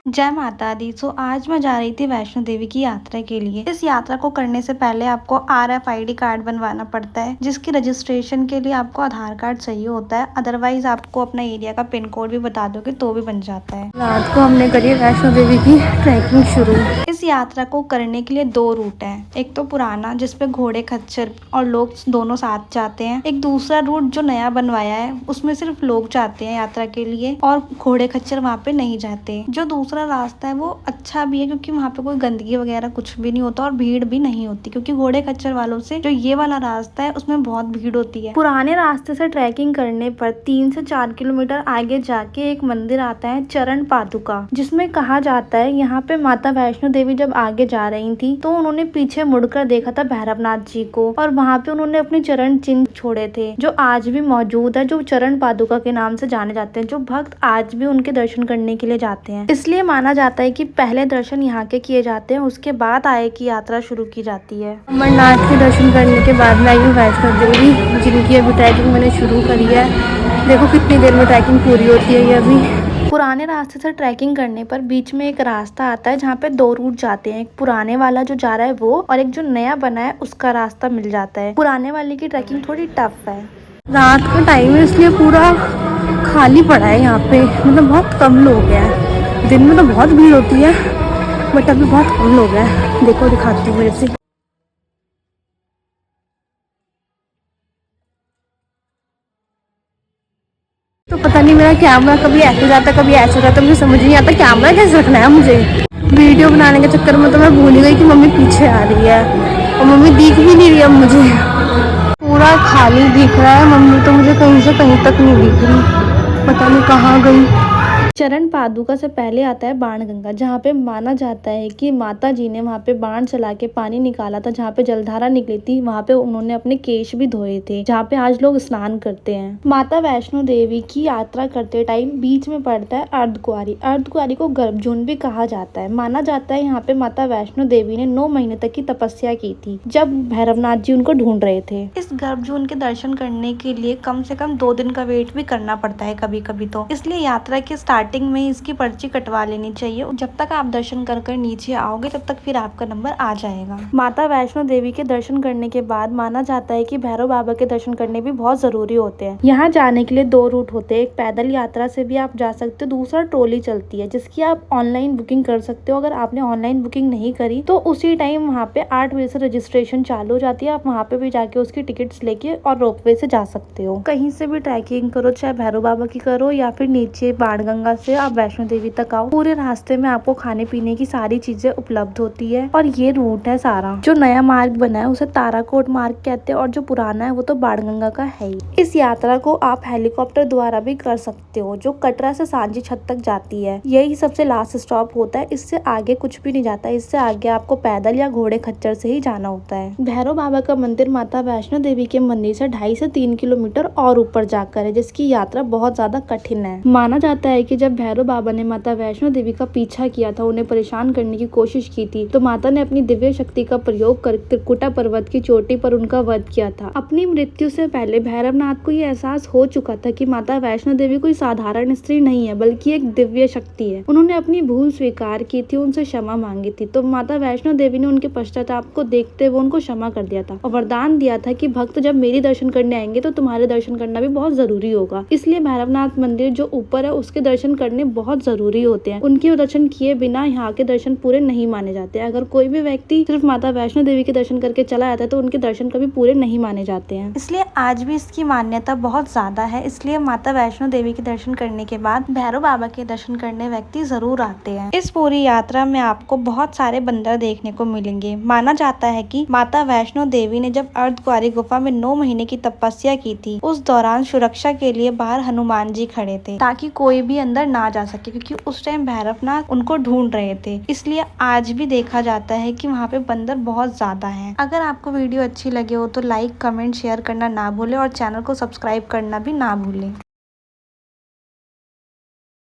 जय माता दी। सो आज मैं जा रही थी वैष्णो देवी की यात्रा के लिए। इस यात्रा को करने से पहले आपको RFID कार्ड बनवाना पड़ता है, जिसकी रजिस्ट्रेशन के लिए आपको आधार कार्ड चाहिए होता है। अदरवाइज आपको अपना एरिया का पिन कोड भी बता दोगे तो भी बन जाता है। रात को हमने करी वैष्णो देवी की ट्रैकिंग शुरू। इस यात्रा को करने के लिए 2 रूट है। एक तो पुराना जिसपे घोड़े खच्चर और लोग दोनों साथ जाते हैं। एक दूसरा रूट जो नया बनवाया है, उसमें सिर्फ लोग जाते हैं यात्रा के लिए और घोड़े खच्चर वहाँ पे नहीं जाते। जो दूसरा रास्ता है वो अच्छा भी है क्योंकि वहाँ पे कोई गंदगी वगैरह कुछ भी नहीं होता और भीड़ भी नहीं होती, क्योंकि घोड़े खच्चर वालों से जो ये वाला रास्ता है उसमें बहुत भीड़ होती है। पुराने रास्ते से ट्रैकिंग करने पर 3 से 4 किलोमीटर आगे जाके एक मंदिर आता है चरण पादुका, जिसमें कहा जाता है यहाँ पे माता वैष्णो देवी जब आगे जा रही थी तो उन्होंने पीछे मुड़कर देखा था भैरवनाथ जी को और वहाँ पे उन्होंने अपने चरण चिन्ह छोड़े थे, जो आज भी मौजूद है, जो चरण पादुका के नाम से जाने जाते हैं। जो भक्त आज भी उनके दर्शन करने के लिए जाते हैं। इसलिए माना जाता है कि पहले दर्शन यहाँ के किए जाते हैं, उसके बाद आए की यात्रा शुरू की जाती है। अमरनाथ के दर्शन करने के बाद मैं आई वैष्णो देवी, जिनकी अभी ट्रैकिंग मैंने शुरू करी है। देखो कितनी देर में ट्रैकिंग पूरी होती है ये अभी। पुराने रास्ते से ट्रैकिंग करने पर बीच में एक रास्ता आता है जहाँ पे 2 रूट जाते हैं। एक पुराने वाला जो जा रहा है वो, और एक जो नया बना है उसका रास्ता मिल जाता है। पुराने वाले की ट्रैकिंग थोड़ी टफ है। रात का टाइम है इसलिए पूरा खाली पड़ा है यहाँ पे, मतलब बहुत कम लोग हैं। दिन में तो बहुत भीड़ होती है बट अभी बहुत कम लोग हैं। देखो दिखाती हूँ मेरे से। तो पता नहीं मेरा कैमरा कभी ऐसे जाता कभी ऐसे जाता, मुझे समझ नहीं आता कैमरा कैसे रखना है मुझे। वीडियो बनाने के चक्कर में तो मैं भूल ही गई कि मम्मी पीछे आ रही है और मम्मी दिख भी नहीं रही अब मुझे। पूरा खाली दिख रहा है, मम्मी तो मुझे कहीं से कहीं तक नहीं दिख रही, पता नहीं कहाँ गई। चरण पादुका से पहले आता है बाणगंगा, जहाँ पे माना जाता है कि माता जी ने वहाँ पे बाण चला के पानी निकाला था। जहाँ पे जलधारा निकली थी वहाँ पे उन्होंने अपने केश भी धोए थे, जहाँ पे आज लोग स्नान करते हैं। माता वैष्णो देवी की यात्रा करते टाइम बीच में पड़ता है अर्धकुंवारी। अर्धकुंवारी को गर्भजून भी कहा जाता है। माना जाता है यहाँ पे माता वैष्णो देवी ने 9 महीने तक की तपस्या की थी, जब भैरवनाथ जी उनको ढूंढ रहे थे। इस गर्भजून के दर्शन करने के लिए कम से कम 2 दिन का वेट भी करना पड़ता है कभी कभी तो, इसलिए यात्रा के स्टार्टिंग में इसकी पर्ची कटवा लेनी चाहिए। जब तक आप दर्शन कर नीचे आओगे तब तक फिर आपका नंबर आ जाएगा। माता वैष्णो देवी के दर्शन करने के बाद माना जाता है कि भैरव बाबा के दर्शन करने भी बहुत जरूरी होते हैं। यहाँ जाने के लिए 2 रूट होते हैं। एक पैदल यात्रा से भी आप जा सकते हो, दूसरा ट्रॉली चलती है जिसकी आप ऑनलाइन बुकिंग कर सकते हो। अगर आपने ऑनलाइन बुकिंग नहीं करी तो उसी टाइम वहाँ पे 8 बजे से रजिस्ट्रेशन चालू हो जाती है। आप वहाँ पे भी जाके उसकी टिकट्स लेके और रोपवे से जा सकते हो। कहीं से भी ट्रैकिंग करो, चाहे भैरव बाबा की करो या फिर नीचे बाणगंगा से आप वैष्णो देवी तक आओ, पूरे रास्ते में आपको खाने पीने की सारी चीजें उपलब्ध होती है। और ये रूट है सारा। जो नया मार्ग बना है उसे ताराकोट मार्ग कहते हैं और जो पुराना है वो तो बाणगंगा का है ही। इस यात्रा को आप हेलीकॉप्टर द्वारा भी कर सकते हो, जो कटरा से सांची छत तक जाती है। यही सबसे लास्ट स्टॉप होता है, इससे आगे कुछ भी नहीं जाता। इससे आगे आपको पैदल या घोड़े खच्चर से ही जाना होता है। भैरव बाबा का मंदिर माता वैष्णो देवी के मंदिर से 2.5 से 3 किलोमीटर और ऊपर जाकर है, जिसकी यात्रा बहुत ज्यादा कठिन है। माना जाता है कि जब भैरव बाबा ने माता वैष्णो देवी का पीछा किया था, उन्हें परेशान करने की कोशिश की थी, तो माता ने अपनी दिव्य शक्ति का प्रयोग कर त्रिकुटा पर्वत की चोटी पर उनका वध किया था। अपनी मृत्यु से पहले भैरवनाथ को यह एहसास हो चुका था कि माता वैष्णो देवी कोई साधारण स्त्री नहीं है, बल्कि एक दिव्य शक्ति है। उन्होंने अपनी भूल स्वीकार की थी, उनसे क्षमा मांगी थी, तो माता वैष्णो देवी ने उनके पश्चाताप को देखते हुए उनको क्षमा कर दिया था और वरदान दिया था कि भक्त जब मेरी दर्शन करने आएंगे तो तुम्हारे दर्शन करना भी बहुत जरूरी होगा। इसलिए भैरवनाथ मंदिर जो ऊपर है उसके दर्शन करने बहुत जरूरी होते हैं। उनके दर्शन किए बिना यहाँ के दर्शन पूरे नहीं माने जाते। अगर कोई भी व्यक्ति सिर्फ माता वैष्णो देवी के दर्शन करके चला जाता है तो उनके दर्शन कभी पूरे नहीं माने जाते हैं। इसलिए आज भी इसकी मान्यता बहुत ज्यादा है। इसलिए माता वैष्णो देवी के दर्शन करने के बाद भैरव बाबा के दर्शन करने व्यक्ति जरूर आते हैं। इस पूरी यात्रा में आपको बहुत सारे बंदर देखने को मिलेंगे। माना जाता है कि माता वैष्णो देवी ने जब अर्धकुंवारी गुफा में 9 महीने की तपस्या की थी, उस दौरान सुरक्षा के लिए बाहर हनुमान जी खड़े थे ताकि कोई भी अंदर ना जा सके, क्योंकि उस टाइम भैरवनाथ उनको ढूंढ रहे थे। इसलिए आज भी देखा जाता है कि वहाँ पे बंदर बहुत ज्यादा हैं। अगर आपको वीडियो अच्छी लगे हो तो लाइक, कमेंट, शेयर करना ना भूलें और चैनल को सब्सक्राइब करना भी ना भूलें।